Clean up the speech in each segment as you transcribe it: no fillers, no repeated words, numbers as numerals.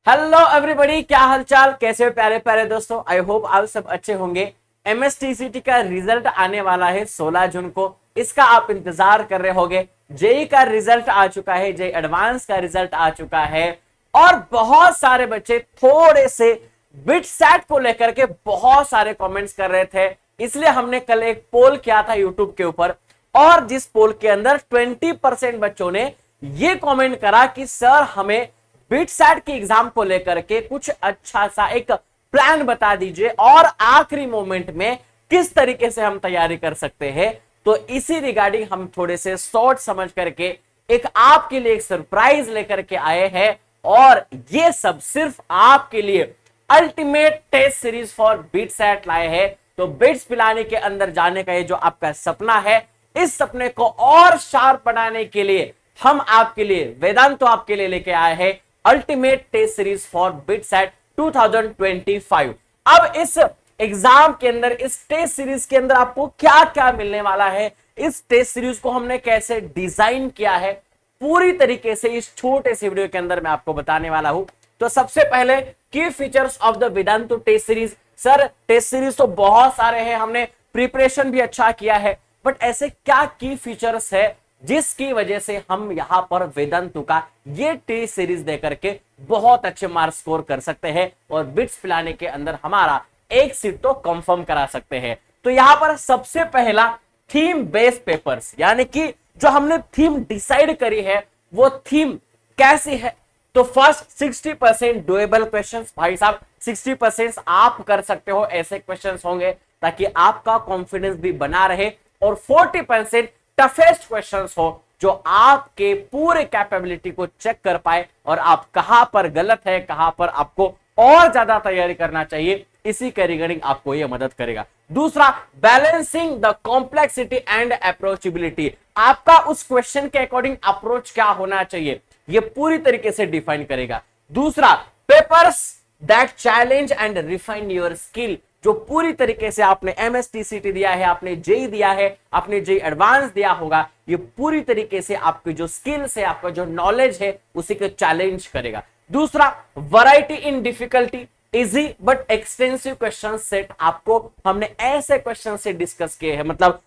Hello everybody, क्या हालचाल, कैसे हो प्यारे प्यारे दोस्तों। आई होप आप सब अच्छे होंगे। एमएसटीसीटी का रिजल्ट आने वाला है 16 जून को। इसका आप इंतजार कर रहे होंगे। जेई का रिजल्ट आ चुका है, जेई एडवांस का रिजल्ट आ चुका है और बहुत सारे बच्चे थोड़े से बिटसैट को लेकर के बहुत सारे कमेंट्स कर रहे थे। इसलिए हमने कल एक पोल किया था यूट्यूब के ऊपर और जिस पोल के अंदर 20% बच्चों ने ये कमेंट करा कि सर हमें बिटसैट की एग्जाम को लेकर के कुछ अच्छा सा एक प्लान बता दीजिए और आखिरी मोमेंट में किस तरीके से हम तैयारी कर सकते हैं। तो इसी रिगार्डिंग हम थोड़े से शॉर्ट समझ करके एक आपके लिए एक सरप्राइज लेकर के आए हैं और ये सब सिर्फ आपके लिए ultimate test series for BITSAT लाए हैं। तो बिट्स पिलाने के अंदर जाने का ये जो आपका सपना है, इस सपने को और शार्प बनाने के लिए हम आपके लिए वेदांत आपके लिए लेके आए हैं ultimate test series for BITSAT 2025। अब इस एग्जाम के अंदर, इस टेस्ट सीरीज के अंदर आपको क्या क्या मिलने वाला है, इस टेस्ट सीरीज को हमने कैसे डिजाइन किया है, पूरी तरीके से इस छोटे से वीडियो के अंदर मैं आपको बताने वाला हूं। तो सबसे पहले की features of the Vedantu test series. Sir test series तो बहुत सारे हैं, हमने प्रिपरेशन भी अच्छा किया है, बट ऐसे क्या की फीचर्स है जिसकी वजह से हम यहां पर वेदांतु का ये टेस्ट सीरीज देकर के बहुत अच्छे मार्क्स स्कोर कर सकते हैं और बिट्स पिलाने के अंदर हमारा एक सीट तो कंफर्म करा सकते हैं। तो यहां पर सबसे पहला थीम बेस्ड पेपर्स, यानी कि जो हमने थीम डिसाइड करी है वो थीम कैसी है। तो फर्स्ट 60% डुएबल क्वेश्चंस, भाई साहब 60% आप कर सकते हो ऐसे क्वेश्चंस होंगे ताकि आपका कॉन्फिडेंस भी बना रहे और 40% टफेस्ट क्वेश्चंस हो जो आपके पूरे कैपेबिलिटी को चेक कर पाए और आप कहां पर गलत है, कहां पर आपको और ज्यादा तैयारी करना चाहिए, इसी के रिगार्डिंग आपको यह मदद करेगा। दूसरा, balancing the complexity and approachability. आपका उस क्वेश्चन के अकॉर्डिंग अप्रोच क्या होना चाहिए, यह पूरी तरीके से डिफाइन करेगा। दूसरा, papers that challenge and refine your skill. जो पूरी तरीके से आपने एमएसटीसीटी दिया है, आपने जेई दिया है, आपने जेई एडवांस दिया होगा, ये पूरी तरीके से आपकी जो स्किल्स है, आपका जो नॉलेज है, उसी को चैलेंज करेगा। दूसरा, variety in difficulty, easy but extensive question set. आपको हमने ऐसे क्वेश्चन से डिस्कस किए हैं, मतलब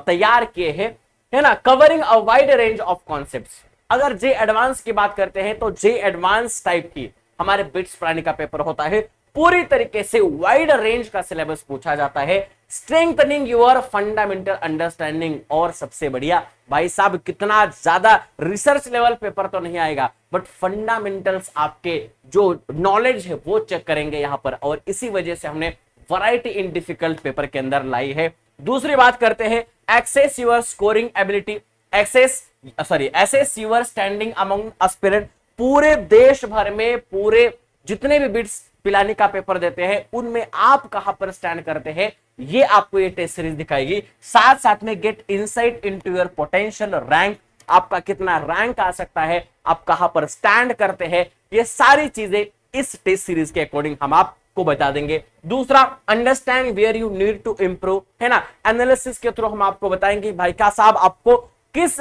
तैयार किए हैं, है ना, covering a wide range of concepts. अगर जे एडवांस की बात करते हैं तो जे एडवांस टाइप की हमारे बिट्स पिलाने का पेपर होता है, पूरी तरीके से वाइड रेंज का सिलेबस पूछा जाता है, स्ट्रेंथनिंग योर फंडामेंटल अंडरस्टैंडिंग। और सबसे बढ़िया भाई साहब, कितना ज्यादा रिसर्च लेवल पेपर तो नहीं आएगा, बट फंडामेंटल्स आपके जो नॉलेज है वो चेक करेंगे यहां पर, और इसी वजह से हमने वैरायटी इन डिफिकल्ट पेपर के अंदर लाई है। दूसरी बात करते हैं access your scoring ability, assess your standing among aspirant. पूरे देश भर में पूरे जितने भी बिट्स पिलाने का पेपर देते हैं उनमें आप कहां पर स्टैंड करते हैं, ये आपको ये टेस्ट सीरीज दिखाएगी। साथ साथ में get insight into your potential rank, आपका कितना रैंक आ सकता है, आप कहां पर स्टैंड करते हैं, ये सारी चीजें इस टेस्ट सीरीज के अकॉर्डिंग हम आपको बता देंगे। दूसरा, understand where you need to improve, है ना, एनालिसिस के थ्रू हम आपको बताएंगे भाई का साहब आपको किस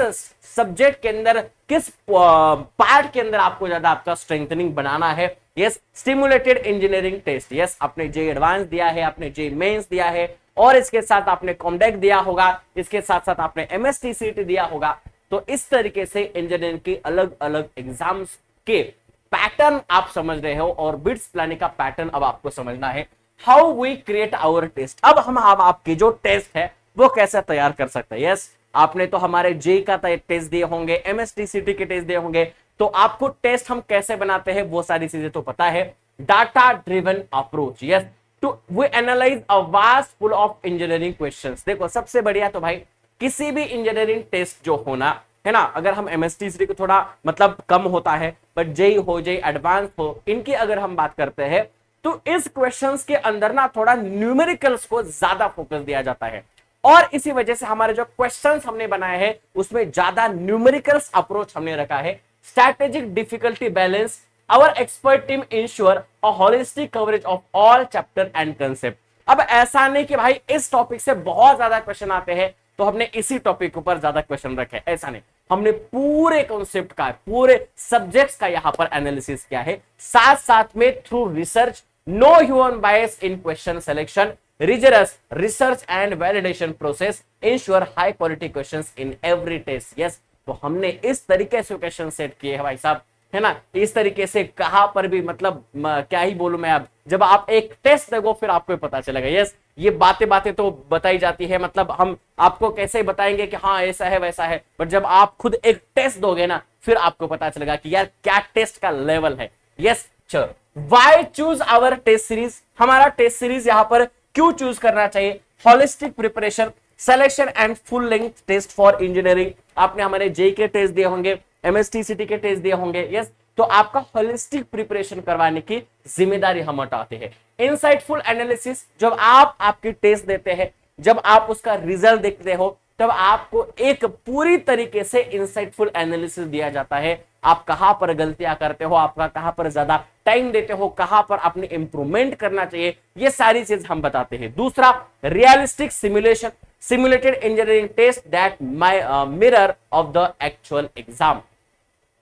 सब्जेक्ट के अंदर, किस पार्ट के अंदर आपको ज्यादा आपका स्ट्रेंथनिंग बनाना है। Yes, stimulated engineering test, yes आपने जे एडवांस दिया है, आपने जे मेंस दिया है और इसके साथ आपने कॉमडेक दिया होगा, इसके साथ साथ आपने एमएसटीसीटी दिया होगा। तो इस तरीके से इंजीनियरिंग की अलग अलग एग्जाम्स के पैटर्न आप समझ रहे हो और बिट्स पिलाने का पैटर्न अब आपको समझना है। How we create our test, अब हम आपके जो टेस्ट है वो कैसे तैयार कर सकते हैं। यस, आपने तो हमारे जे का टेस्ट दिए होंगे, एमएसटीसीटी के टेस्ट दिए होंगे, तो आपको टेस्ट हम कैसे बनाते हैं वो सारी चीजें तो पता है। Data driven approach, yes, to we analyse a vast full of engineering questions. देखो सबसे बढ़िया तो भाई किसी भी इंजीनियरिंग टेस्ट जो होना है ना, अगर हम एमएसटीसीटी को थोड़ा मतलब कम होता है, बट जेई हो, जेई एडवांस हो, इनकी अगर हम बात करते हैं तो इस क्वेश्चंस के अंदर ना थोड़ा न्यूमेरिकल्स को ज्यादा फोकस दिया जाता है और इसी वजह से हमारे जो क्वेश्चंस हमने बनाए हैं उसमें ज्यादा न्यूमेरिकल्स अप्रोच हमने रखा है। Strategic difficulty balance, our expert team ensure a holistic coverage of all chapter and concept. अब ऐसा नहीं कि भाई इस टॉपिक से बहुत ज्यादा क्वेश्चन आते हैं तो हमने इसी टॉपिक के ऊपर ज्यादा क्वेश्चन रखे, ऐसा नहीं। हमने पूरे कॉन्सेप्ट का, पूरे सब्जेक्ट्स का यहां पर एनालिसिस किया है। साथ साथ में through research, no human bias in question selection, rigorous research and validation process ensure high quality questions in every test। yes, तो हमने इस तरीके से क्वेश्चन सेट किए हैं भाई साहब, है ना। इस तरीके से कहां पर भी मतलब क्या ही बोलूं मैं, अब जब आप एक टेस्ट देखो फिर आपको पता चलेगा। यस, ये बातें तो बताई जाती है, मतलब हम आपको कैसे बताएंगे कि हाँ ऐसा है वैसा है, बट जब आप खुद एक टेस्ट दोगे ना फिर आपको पता चलेगा कि यार क्या टेस्ट का लेवल है। यस, चलो why choose our test series, हमारा टेस्ट सीरीज यहां पर क्यों चूज करना चाहिए। Holistic preparation, selection and full length test for engineering. आपने हमारे जेई के टेस्ट दिए होंगे, एमएसटीसीटी के टेस्ट दिए होंगे। यस, तो आपका होलिस्टिक प्रिपरेशन करवाने की जिम्मेदारी हम उठाते हैं। इनसाइटफुल एनालिसिस, जब आप आपकी टेस्ट देते हैं, जब आप उसका रिजल्ट देखते हो, तब आपको एक पूरी तरीके से इनसाइटफुल एनालिसिस दिया जाता है। आप कहां पर गलतियां करते हो, आपका कहां पर ज्यादा टाइम देते हो, कहां पर अपने इंप्रूवमेंट करना चाहिए, ये सारी चीज हम बताते हैं। दूसरा, realistic simulation, simulated engineering test that mirror of the actual exam,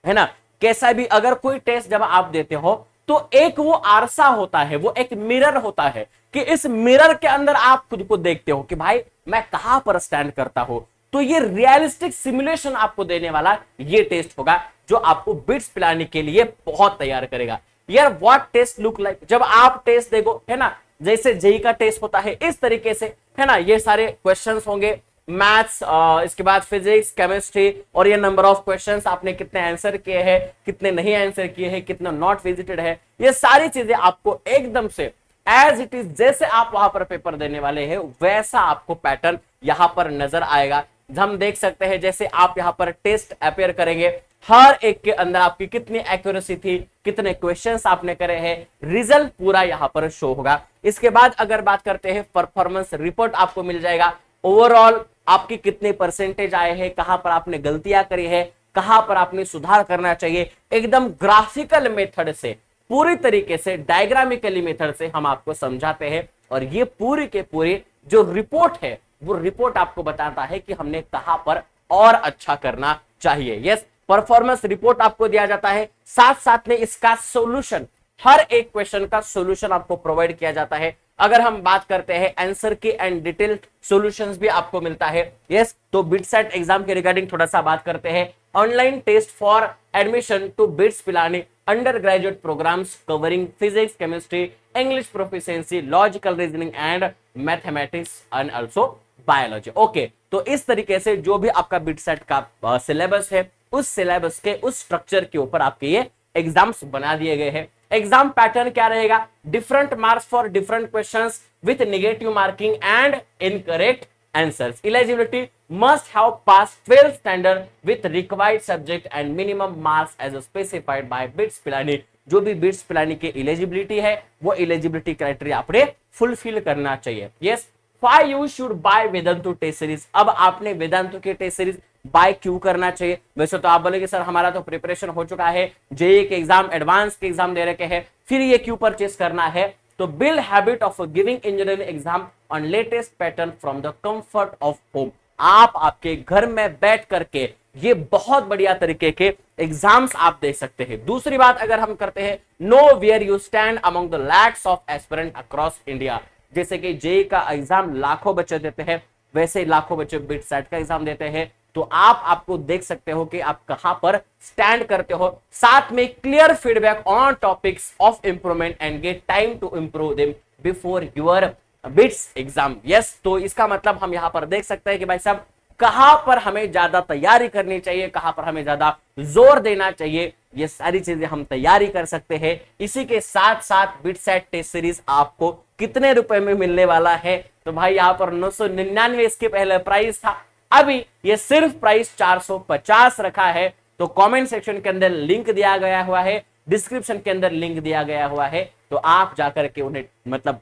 है ना। कैसा भी अगर कोई टेस्ट जब आप देते हो तो एक वो आरसा होता है, वो एक मिरर होता है कि इस मिरर के अंदर आप खुद को देखते हो कि भाई मैं कहां पर स्टैंड करता हूं। तो ये रियलिस्टिक सिमुलेशन आपको देने वाला ये टेस्ट होगा जो आपको बिट्स पिलाने के लिए बहुत तैयार करेगा। यार व्हाट टेस्ट लुक लाइक, जब आप टेस्ट देखो, है ना, जैसे जेई का टेस्ट होता है इस तरीके से, है ना, ये सारे क्वेश्चंस होंगे, मैथ्स, इसके बाद फिजिक्स, केमिस्ट्री, और ये नंबर ऑफ क्वेश्चंस आपने कितने आंसर किए हैं, कितने नहीं आंसर किए हैं, कितना नॉट विजिटेड है, ये सारी चीजें आपको एकदम से एज इट इज, जैसे आप वहां पर पेपर देने वाले हैं वैसा आपको पैटर्न यहां पर नजर आएगा। हम देख सकते हैं जैसे आप यहां पर टेस्ट अपेयर करेंगे, हर एक के अंदर आपकी कितनी एक्यूरेसी थी, कितने क्वेश्चंस आपने करे हैं, रिजल्ट पूरा यहां पर शो होगा। इसके बाद अगर बात करते हैं परफॉर्मेंस रिपोर्ट आपको मिल जाएगा, ओवरऑल आपकी कितने परसेंटेज आए हैं, कहां पर आपने गलतियां करी है, कहां पर आपने सुधार करना चाहिए, एकदम ग्राफिकल मेथड से, पूरी तरीके से डायग्रामिकली मेथड से हम आपको समझाते हैं। और ये पूरी के पूरी जो रिपोर्ट है वो रिपोर्ट आपको बताता है कि हमने कहां पर और अच्छा करना चाहिए। यस, परफॉर्मेंस रिपोर्ट आपको दिया जाता है, साथ साथ में इसका सॉल्यूशन, हर एक क्वेश्चन का सॉल्यूशन आपको प्रोवाइड किया जाता है। अगर हम बात करते हैं आंसर की एंड डिटेल्ड सॉल्यूशंस भी आपको मिलता है। यस, तो बिटसेट एग्जाम के रिगार्डिंग थोड़ा सा बात करते हैं। Online test for admission to BITS Pilani undergraduate programs covering physics, chemistry, English proficiency, logical reasoning and mathematics and also biology. Okay, तो इस तरीके से जो भी आपका बिटसेट का सिलेबस है उस सिलेबस के, उस स्ट्रक्चर के ऊपर आपके ये एग्जाम्स बना दिए गए हैं। एग्जाम पैटर्न क्या रहेगा, different marks for different questions with negative marking and incorrect answers. Eligibility must have pass 12th standard with required subject and minimum marks as specified by BITS Pilani. जो भी बिट्स पिलानी की eligibility है वो eligibility criteria आपने fulfil करना चाहिए। Yes, why you should buy Vedantu test series. अब आपने वेदांतु के टेस्ट सीरीज बाय क्यों करना चाहिए। वैसे तो आप बोलेंगे सर हमारा तो प्रिपरेशन हो चुका है, जेईई के एग्जाम, एडवांस के एग्जाम दे रखे हैं, फिर ये क्यों परचेस करना है। तो build habit of giving engineering exam on latest pattern from the comfort of home. आप आपके घर में बैठ करके ये बहुत बढ़िया तरीके के एग्जाम्स आप दे सकते हैं। दूसरी बात अगर हम करते हैं, know where you stand among the lakhs of aspirant across India. जैसे कि जेईई का एग्जाम लाखों बच्चे देते हैं, वैसे लाखों बच्चे बिटसेट का एग्जाम देते हैं। तो आपको देख सकते हो कि आप कहां पर स्टैंड करते हो, साथ में clear feedback on topics of improvement and get time to improve them before your BITS exam. Yes, तो इसका मतलब हम यहां पर देख सकते हैं कि भाई साहब कहां पर हमें ज्यादा तैयारी करनी चाहिए, कहां पर हमें ज्यादा जोर देना चाहिए, ये सारी चीजें हम तैयारी कर सकते हैं। इसी के साथ साथ बिटसेट टेस्ट सीरीज आपको कितने रुपए में मिलने वाला है, तो भाई यहां पर 999 इसके पहले प्राइस था, अभी ये सिर्फ प्राइस 450 रखा है। तो कमेंट सेक्शन के अंदर लिंक दिया गया हुआ है, डिस्क्रिप्शन के अंदर लिंक दिया गया हुआ है, तो आप जाकर के उन्हें मतलब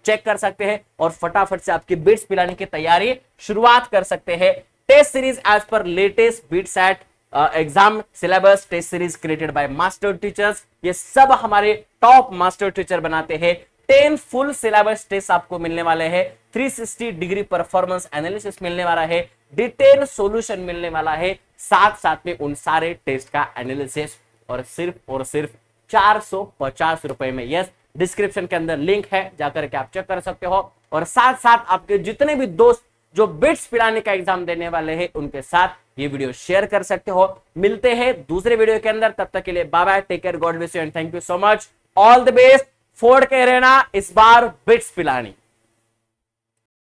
चेक कर सकते हैं और फटाफट से आपकी बिट्स पिलाने की तैयारी शुरुआत कर सकते हैं। Test series as per latest BITSAT exam syllabus, test series created by master teachers, ये सब हमारे टॉप मास्टर टीचर बनाते हैं। 10 फुल सिलेबस टेस्ट आपको मिलने वाले हैं, 360 डिग्री परफॉर्मेंस एनालिसिस मिलने वाला है, डिटेल सॉल्यूशन मिलने वाला है, साथ साथ में उन सारे टेस्ट का एनालिसिस, और सिर्फ 450 रुपए में। यस, डिस्क्रिप्शन के अंदर लिंक है, जाकर के आप चेक कर सकते हो। और साथ साथ आपके जितने भी दोस्त जो बिट्स पिलाने का एग्जाम देने वाले हैं उनके साथ ये वीडियो शेयर कर सकते हो। मिलते हैं दूसरे वीडियो के अंदर, तब तक के लिए bye bye, take care, God bless you and thank you so much, all the best. फोड़ के रहना इस बार बिट्स पिलानी।